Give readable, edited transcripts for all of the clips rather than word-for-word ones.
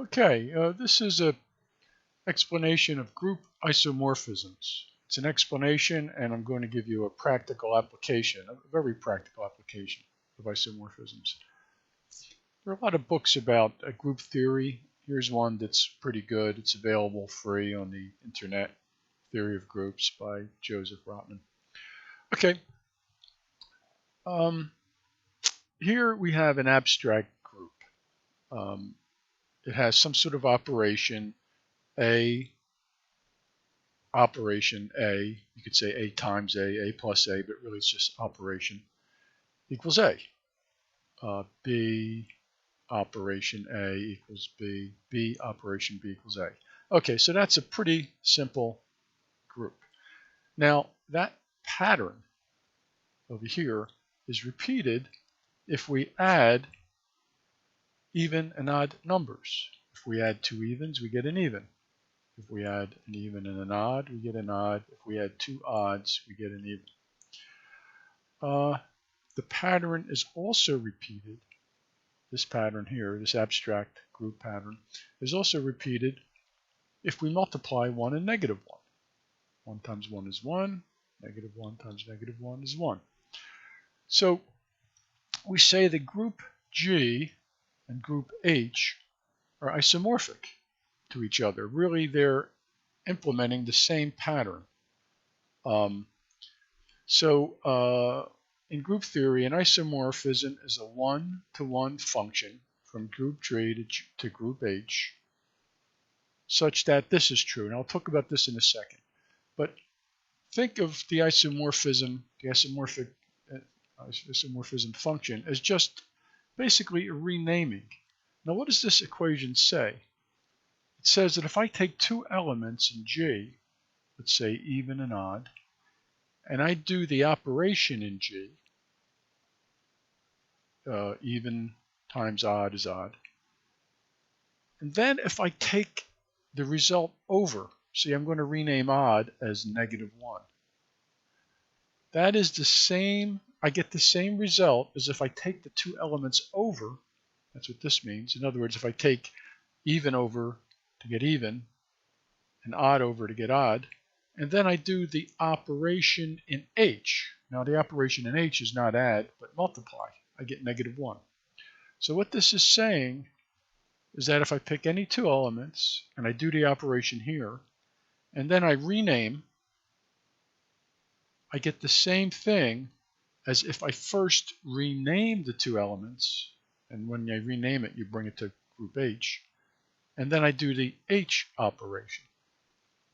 Okay, this is an explanation of group isomorphisms. It's an explanation, and I'm going to give you a practical application, a very practical application of isomorphisms. There are a lot of books about group theory. Here's one that's pretty good. It's available free on the internet, Theory of Groups by Joseph Rotman. Okay, here we have an abstract group. It has some sort of operation, operation A, you could say A times A plus A, but really it's just operation, equals A. B operation A equals B, B operation B equals A. Okay, so that's a pretty simple group. Now, that pattern over here is repeated if we add even and odd numbers. If we add two evens, we get an even. If we add an even and an odd, we get an odd. If we add two odds, we get an even. The pattern is also repeated. This pattern here, this abstract group pattern, is also repeated if we multiply 1 and negative 1. 1 times 1 is 1. Negative 1 times negative 1 is 1. So we say that group G and group H are isomorphic to each other. Really, they're implementing the same pattern. In group theory, an isomorphism is a one-to-one function from group G to group H, such that this is true. And I'll talk about this in a second. But think of the isomorphism, the isomorphism function, as just basically a renaming. Now, what does this equation say? It says that if I take two elements in G, let's say even and odd, and I do the operation in G, even times odd is odd, and then if I take the result over, see, I'm going to rename odd as negative 1. That is the same, I get the same result as if I take the two elements over. That's what this means. In other words, if I take even over to get even and odd over to get odd, and then I do the operation in H. Now the operation in H is not add, but multiply. I get negative 1. So what this is saying is that if I pick any two elements and I do the operation here, and then I rename, I get the same thing as if I first rename the two elements, and when I rename it, you bring it to group H, and then I do the H operation.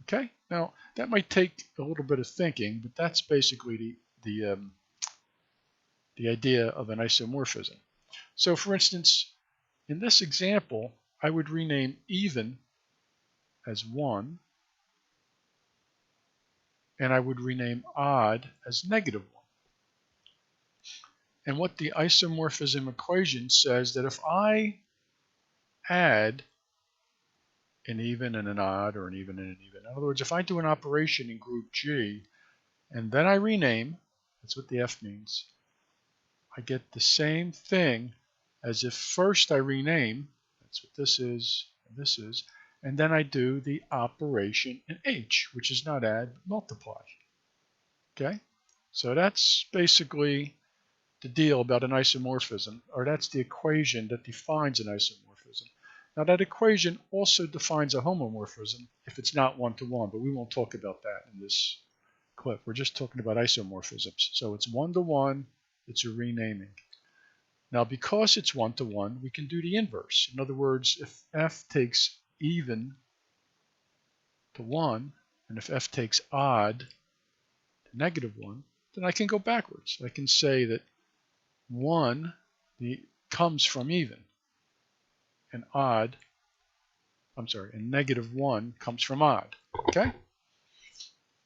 Okay? Now, that might take a little bit of thinking, but that's basically the idea of an isomorphism. So, for instance, in this example, I would rename even as 1, and I would rename odd as negative 1. And what the isomorphism equation says that if I add an even and an odd, or an even and an even, in other words, if I do an operation in group G and then I rename, that's what the F means, I get the same thing as if first I rename, that's what this is, and then I do the operation in H, which is not add, but multiply. Okay? So that's basically the deal about an isomorphism, or that's the equation that defines an isomorphism. Now that equation also defines a homomorphism if it's not one-to-one, but we won't talk about that in this clip. We're just talking about isomorphisms. So it's one-to-one, it's a renaming. Now because it's one-to-one, we can do the inverse. In other words, if F takes even to 1, and if F takes odd to negative 1, then I can go backwards. I can say that 1 comes from even, and negative 1 comes from odd. Okay?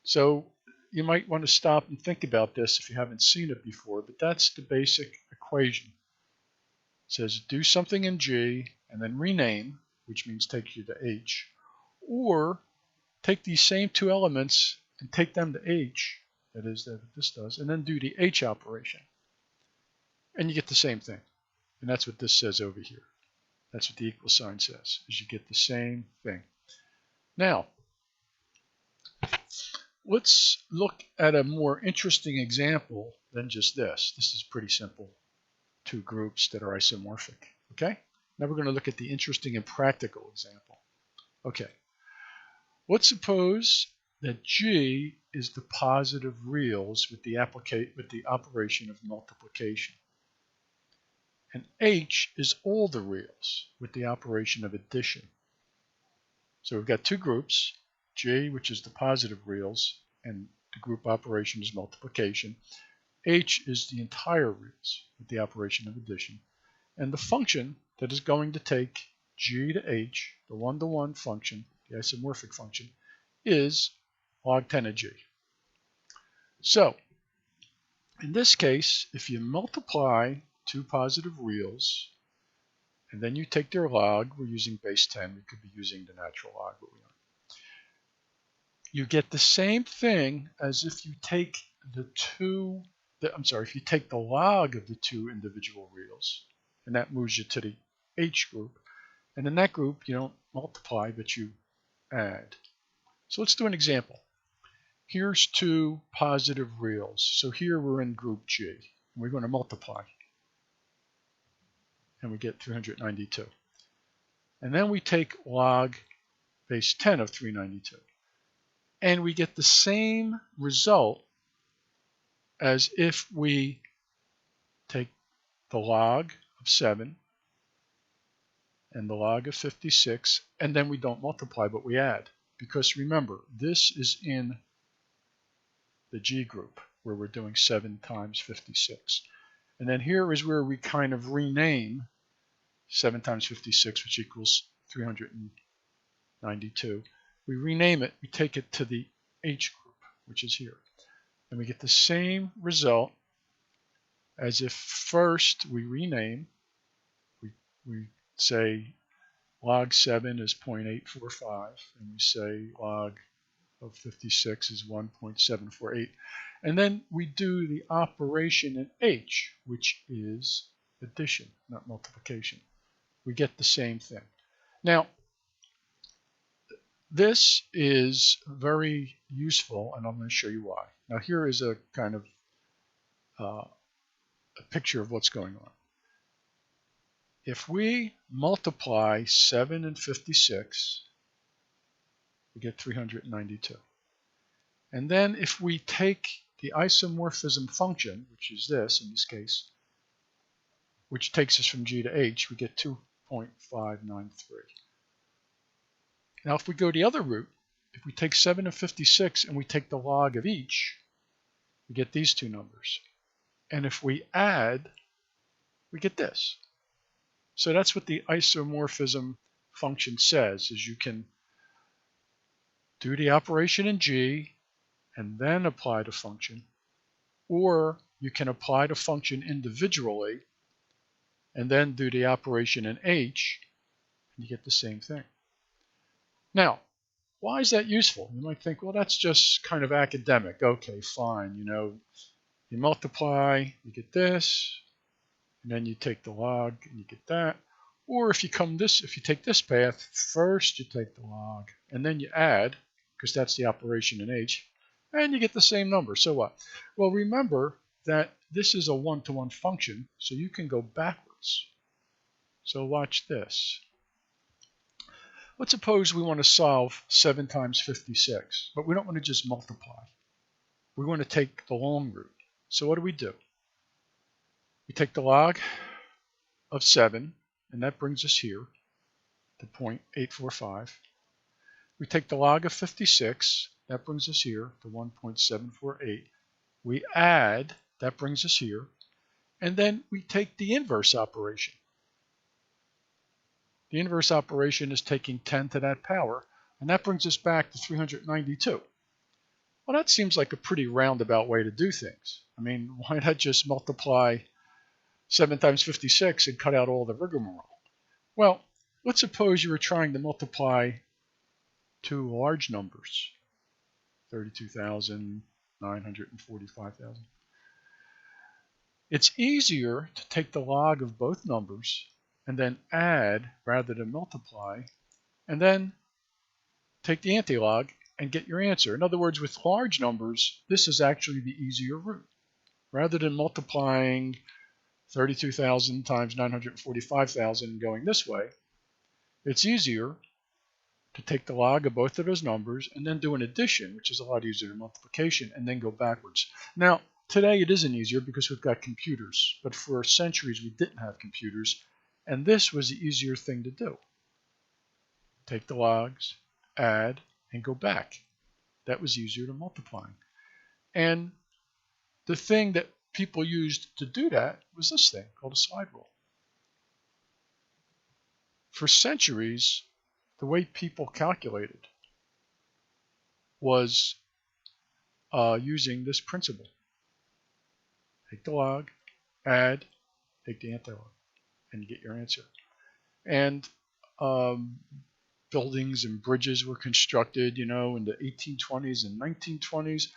So you might want to stop and think about this if you haven't seen it before, but that's the basic equation. It says do something in G and then rename, which means take you to H, or take these same two elements and take them to H, that is that this does, and then do the H operation. And you get the same thing. And that's what this says over here. That's what the equal sign says, is you get the same thing. Now, let's look at a more interesting example than just this. This is pretty simple. Two groups that are isomorphic. Okay? Now we're going to look at the interesting and practical example. Okay. Let's suppose that G is the positive reals with the operation of multiplication. And H is all the reals with the operation of addition. So we've got two groups, G, which is the positive reals, and the group operation is multiplication. H is the entire reals with the operation of addition. And the function that is going to take G to H, the one-to-one function, the isomorphic function, is log 10 of G. So, in this case, if you multiply two positive reals, and then you take their log, we're using base 10, we could be using the natural log, but we aren't. You get the same thing as if you take if you take the log of the two individual reals, and that moves you to the H group. And in that group, you don't multiply, but you add. So let's do an example. Here's two positive reals. So here we're in group G. And we're going to multiply. And we get 392. And then we take log base 10 of 392. And we get the same result as if we take the log of 7 and the log of 56, and then we don't multiply, but we add. Because remember, this is in the G group, where we're doing 7 times 56. And then here is where we kind of rename 7 times 56, which equals 392. We rename it, we take it to the H group, which is here. And we get the same result as if first we rename, we say log 7 is 0.845, and we say log of 56 is 1.748. And then we do the operation in H, which is addition, not multiplication. We get the same thing. Now, this is very useful, and I'm going to show you why. Now, here is a kind of a picture of what's going on. If we multiply 7 and 56, we get 392. And then if we take the isomorphism function, which is this in this case, which takes us from G to H, we get 2.593. Now if we go the other route, if we take 7 and 56 and we take the log of each, we get these two numbers. And if we add, we get this. So that's what the isomorphism function says, is you can do the operation in G and then apply the function, or you can apply the function individually and then do the operation in H, and you get the same thing. Now, why is that useful? You might think, well, that's just kind of academic. Okay, fine. You multiply, you get this, and then you take the log and you get that. Or if you take this path, first you take the log and then you add, because that's the operation in H, and you get the same number. So what? Well, remember that this is a one-to-one function, so you can go backwards. So watch this. Let's suppose we want to solve 7 times 56, but we don't want to just multiply. We want to take the long route. So what do? We take the log of 7, and that brings us here to 0.845. We take the log of 56, that brings us here to 1.748. We add, that brings us here, and then we take the inverse operation. The inverse operation is taking 10 to that power, and that brings us back to 392. Well, that seems like a pretty roundabout way to do things. I mean, why not just multiply 7 times 56 and cut out all the rigmarole? Well, let's suppose you were trying to multiply two large numbers, 32,000, 945,000. It's easier to take the log of both numbers and then add rather than multiply, and then take the antilog and get your answer. In other words, with large numbers, this is actually the easier route. Rather than multiplying 32,000 times 945,000 and going this way, it's easier to take the log of both of those numbers and then do an addition, which is a lot easier than multiplication, and then go backwards. Now, today it isn't easier because we've got computers, but for centuries we didn't have computers, and this was the easier thing to do. Take the logs, add, and go back. That was easier than multiplying. And the thing that people used to do that was this thing called a slide rule. For centuries, the way people calculated was using this principle. Take the log, add, take the antilog, and you get your answer. And buildings and bridges were constructed, in the 1820s and 1920s.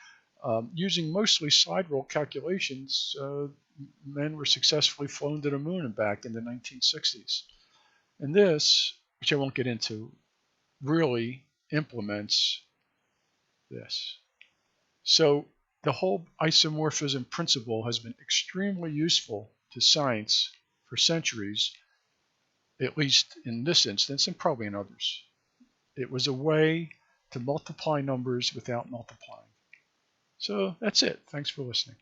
Using mostly slide rule calculations, men were successfully flown to the moon and back in the 1960s. And this, which I won't get into, really implements this. So the whole isomorphism principle has been extremely useful to science for centuries, at least in this instance and probably in others. It was a way to multiply numbers without multiplying. So that's it. Thanks for listening.